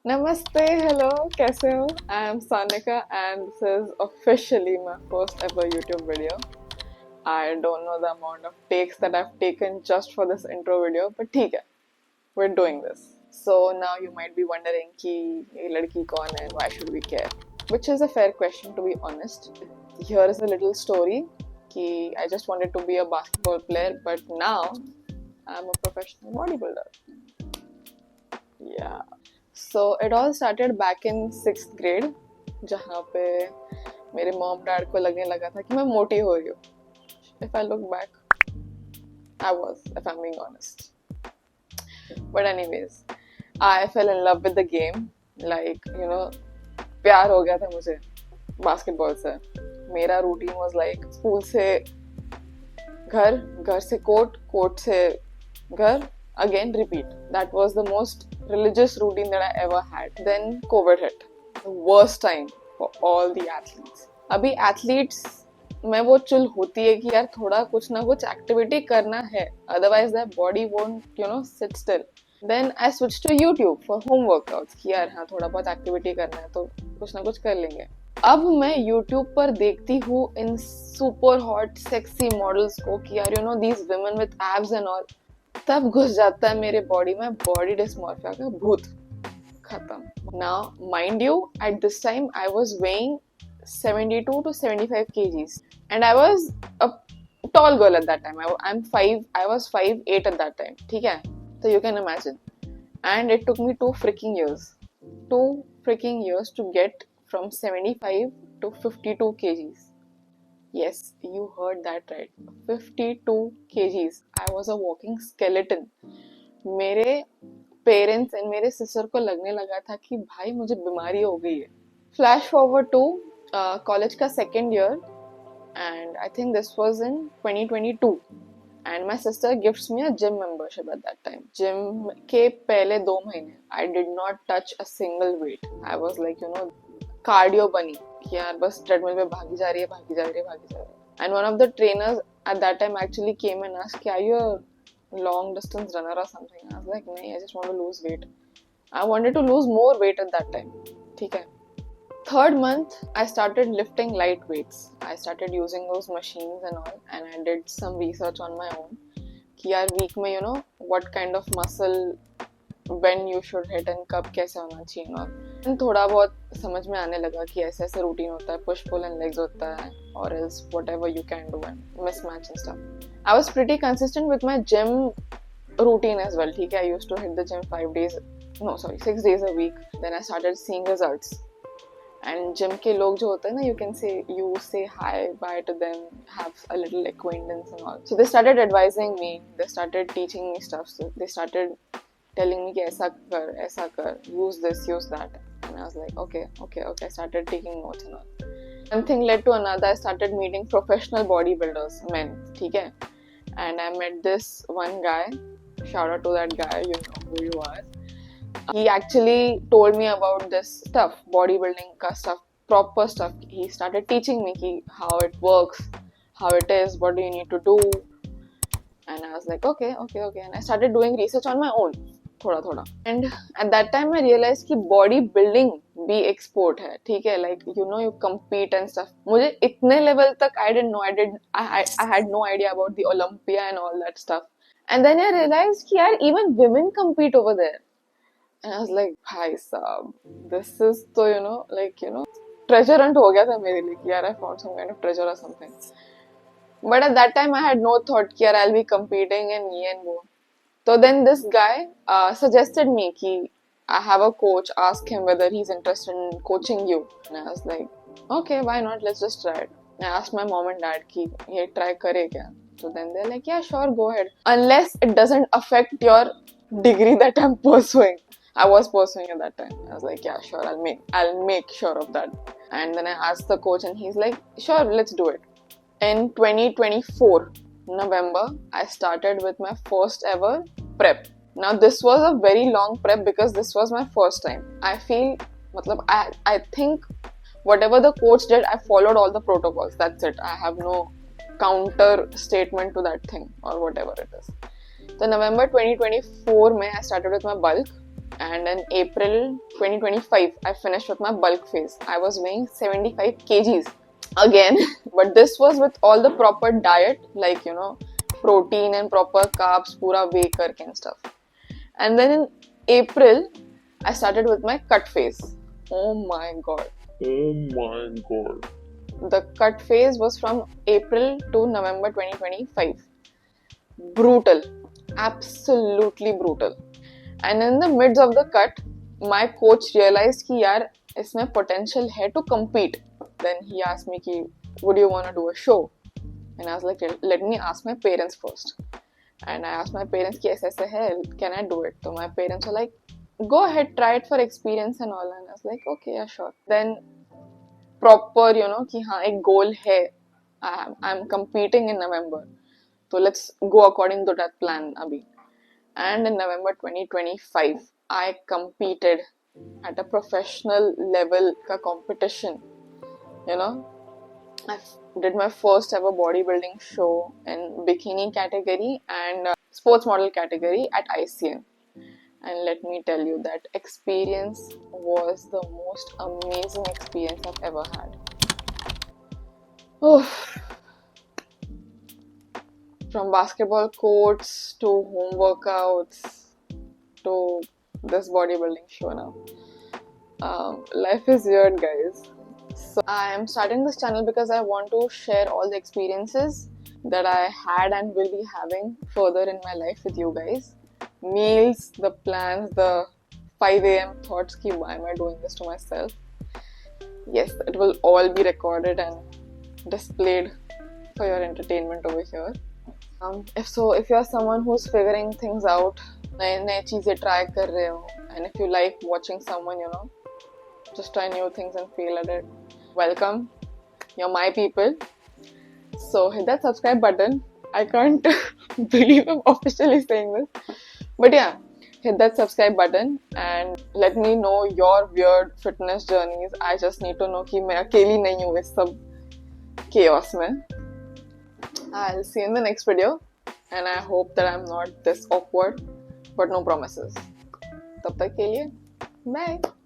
Namaste, hello, कैसे हो? I am Sanika and this is officially my first ever YouTube video. I don't know the amount of takes that I've taken just for this intro video, but ठीक है, we're doing this. So now you might be wondering कि ये लड़की कौन है? Why should we care? Which is a fair question to be honest. Here is a little story कि I just wanted to be a basketball player, but now I'm a professional bodybuilder. Yeah. So it all started back in 6th grade, जहाँ पे मेरे mom dad को लगने लगा था कि मैं मोटी हो रही हूँ. If I look back, I was, if I'm being honest. But anyways, I fell in love with the game. Like, you know, प्यार हो गया था मुझे बास्केटबॉल से. मेरा रूटीन was like स्कूल से घर, घर से कोर्ट, कोर्ट से घर, again repeat. That was the most religious routine that I ever had. Then COVID hit. The worst time for all the athletes. अभी athletes में वो चुल होती है कि यार थोड़ा कुछ ना कुछ एक्टिविटी करना है, otherwise their body won't, you know, sit still. Then I switched to YouTube for home workouts कि यार हाँ थोड़ा बहुत एक्टिविटी करना है तो कुछ ना कुछ कर लेंगे. अब मैं YouTube पर देखती हूँ इन सुपर हॉट सेक्सी मॉडल्स को कि यार you know these women with abs and all, तब घुस जाता है मेरे बॉडी में बॉडी डिस्मॉर्फिया का भूत. खत्म. Now mind you at this time I was weighing 72 to 75 kgs and I was a tall girl at that time. I was 5'8" at that time. ठीक है, so you can imagine. And it took me two freaking years to get from 75 to 52 kgs. Yes, you heard that right. 52 kgs. I was a walking skeleton. मेरे parents and मेरे sister को लगने लगा था कि भाई मुझे बीमारी हो गई है. फ्लैश फॉरवर्ड टू कॉलेज का second year and I think this was in 2022 and my sister gifts me a gym membership at that time. Gym के पहले 2 महीने I did not touch a single weight. I was like you know cardio bunny कि यार बस treadmill पे भागी जा रही है. And one of the trainers at that time actually came and asked are you a long distance runner or something. I was like, no, I just want to lose weight. I wanted to lose more weight at that time. ठीक है. Third month, I started lifting light weights. I started using those machines and all, and I did some research on my own. कि यार week में you know what kind of muscle when you should hit and कब कैसे होना चाहिए और and थोड़ा बहुत समझ में आने लगा कि ऐसे ऐसे रूटीन होता है, push pull and legs होता है, or else whatever you can do and mismatch and stuff. I was pretty consistent with my gym routine as well. ठीक है, I used to hit the gym 6 days a week. Then I started seeing results. And gym के लोग जो होते हैं ना, you say hi, bye to them, have a little acquaintance and all. So they started advising me. They started teaching me stuff. So they started telling me कि ऐसा कर, use this, use that. And I was like, okay. I started taking notes and all. One thing led to another. I started meeting professional bodybuilders, men. ठीक है. And I met this one guy. Shout out to that guy, you know who you are. He actually told me about this stuff, bodybuilding ka stuff, proper stuff. He started teaching me how it works, how it is, what do you need to do. And I was like, okay. And I started doing research on my own, thoda. And at that time I realized कि bodybuilding भी एक sport है, ठीक है, like you know you compete and stuff. मुझे इतने level तक I didn't know. I had no idea about the Olympia and all that stuff. And then I realized कि यार even women compete over there. And I was like, भाई साहब, this is तो you know like you know treasure hunt हो गया था मेरे लिए कि यार I found some kind of treasure or something. But at that time I had no thought कि यार I'll be competing and ये and वो. So then this guy suggested me कि I have a coach, ask him whether he's interested in coaching you. And I was like, okay, why not? Let's just try it. I asked my mom and dad कि ये try करे क्या? So then they're like, yeah, sure, go ahead. Unless it doesn't affect your degree that I'm pursuing. I was pursuing at that time. I was like, yeah, sure, I'll make sure of that. And then I asked the coach and he's like, sure, let's do it. In 2024, November, I started with my first ever prep. Now this was a very long prep because this was my first time. I think whatever the coach did, I followed all the protocols. That's it. I have no counter statement to that thing or whatever it is. So November 2024 I started with my bulk. And in April 2025, I finished with my bulk phase. I was weighing 75 kgs again, but this was with all the proper diet, like protein and proper carbs, pura weigh karke and stuff. And then in April, I started with my cut phase. Oh my god. The cut phase was from April to November 2025. Brutal. Absolutely brutal. And in the midst of the cut, my coach realized कि यार इसमें potential है to compete. Then he asked me कि would you want to do a show? And I was like, let me ask my parents first. And I asked my parents कि ऐसे है, can I do it? So my parents were like, go ahead, try it for experience and all. And I was like, okay, yeah, sure. Then proper, कि हाँ एक goal है. I'm competing in November. So let's go according to that plan abhi. And in November 2025, I competed at a professional level ka competition. I did my first ever bodybuilding show in bikini category and sports model category at ICN. And let me tell you, that experience was the most amazing experience I've ever had. Oh. From basketball courts to home workouts to this bodybuilding show now. Life is weird, guys. So I am starting this channel because I want to share all the experiences that I had and will be having further in my life with you guys. Meals, the plans, the 5 a.m. thoughts ki why am I doing this to myself? Yes, it will all be recorded and displayed for your entertainment over here. If you're someone who's figuring things out, नए चीजें try कर रहे हो, and if you like watching someone, just try new things and fail at it, welcome. You're my people. So hit that subscribe button. I can't believe I'm officially saying this. But yeah, hit that subscribe button and let me know your weird fitness journeys. I just need to know कि मैं अकेली नहीं हूँ इस सब chaos में. I'll see you in the next video and I hope that I'm not this awkward, but no promises. तब तक के लिए bye.